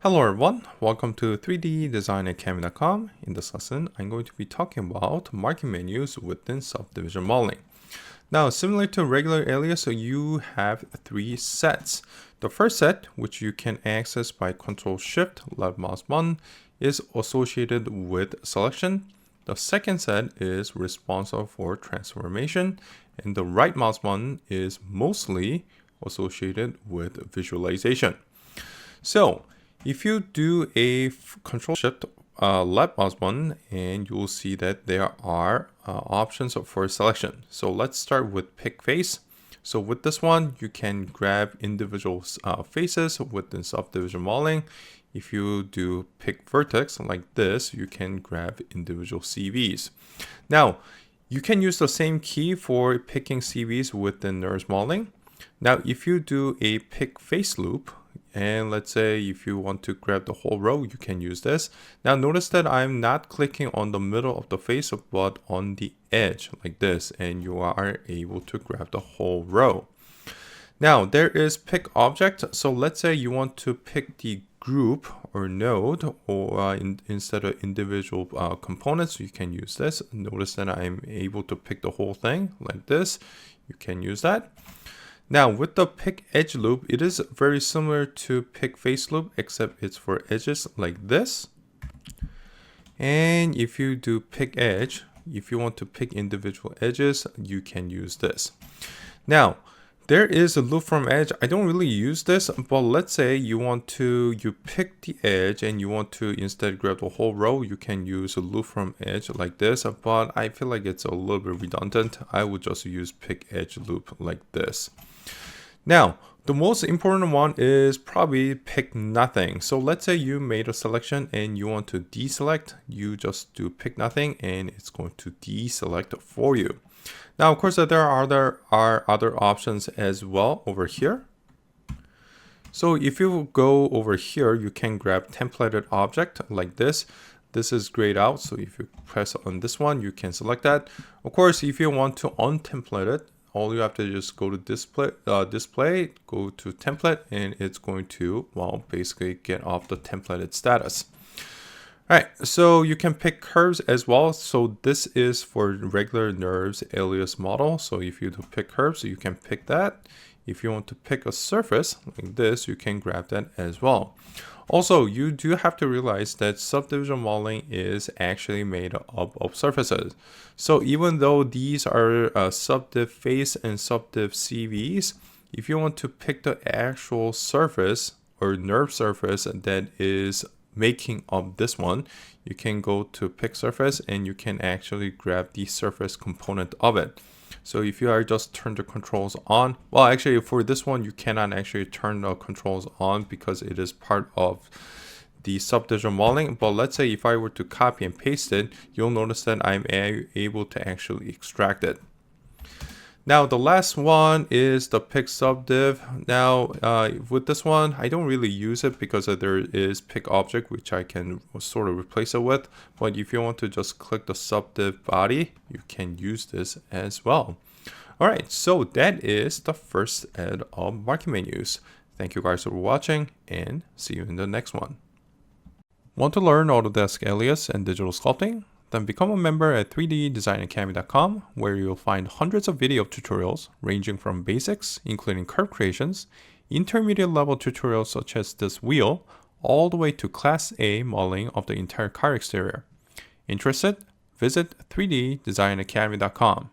Hello everyone, welcome to 3DDesignAcademy.com. In this lesson, I'm going to be talking about marking menus within subdivision modeling. Now, similar to regular Alias, so you have three sets. The first set, which you can access by Control-Shift, left mouse button, is associated with selection. The second set is responsible for transformation, and the right mouse button is mostly associated with visualization. So, if you do a Control-Shift left mouse button, and you will see that there are options for selection. So let's start with pick face. So with this one, you can grab individual faces within subdivision modeling. If you do pick vertex like this, you can grab individual CVs. Now, you can use the same key for picking CVs within NURBS modeling. Now, if you do a pick face loop, and let's say if you want to grab the whole row, you can use this. Now notice that I'm not clicking on the middle of the face, but on the edge like this, and you are able to grab the whole row. Now there is pick object. So let's say you want to pick the group or node, or instead of individual components, you can use this. Notice that I'm able to pick the whole thing like this. You can use that. Now with the pick edge loop, it is very similar to pick face loop, except it's for edges like this. And if you do pick edge, if you want to pick individual edges, you can use this. Now there is a loop from edge. I don't really use this, but let's say you pick the edge and you want to instead grab the whole row, you can use a loop from edge like this, but I feel like it's a little bit redundant. I would just use pick edge loop like this. Now, the most important one is probably pick nothing. So let's say you made a selection and you want to deselect, you just do pick nothing and it's going to deselect for you. Now, of course, there are other options as well over here. So if you go over here, you can grab templated object like this. This is grayed out. So if you press on this one, you can select that. Of course, if you want to untemplate it, all you have to just go to display, go to template, and it's going to, well, basically get off the templated status. All right, so you can pick curves as well. So this is for regular NURBS Alias model. So if you do pick curves, you can pick that. If you want to pick a surface like this, you can grab that as well. Also, you do have to realize that subdivision modeling is actually made up of surfaces. So even though these are subdiv face and subdiv CVs, if you want to pick the actual surface or NURBS surface that is making up this one, you can go to pick surface and you can actually grab the surface component of it. So if you are just turn the controls on, well, actually for this one, you cannot actually turn the controls on because it is part of the subdivision modeling. But let's say if I were to copy and paste it, you'll notice that I'm able to actually extract it. Now the last one is the pick subdiv. Now with this one, I don't really use it because there is pick object, which I can sort of replace it with. But if you want to just click the subdiv body, you can use this as well. All right, so that is the first set of marking menus. Thank you guys for watching and see you in the next one. Want to learn Autodesk Alias and digital sculpting? Then become a member at 3DDesignAcademy.com, where you'll find hundreds of video tutorials ranging from basics, including curve creations, intermediate level tutorials such as this wheel, all the way to Class A modeling of the entire car exterior. Interested? Visit 3DDesignAcademy.com.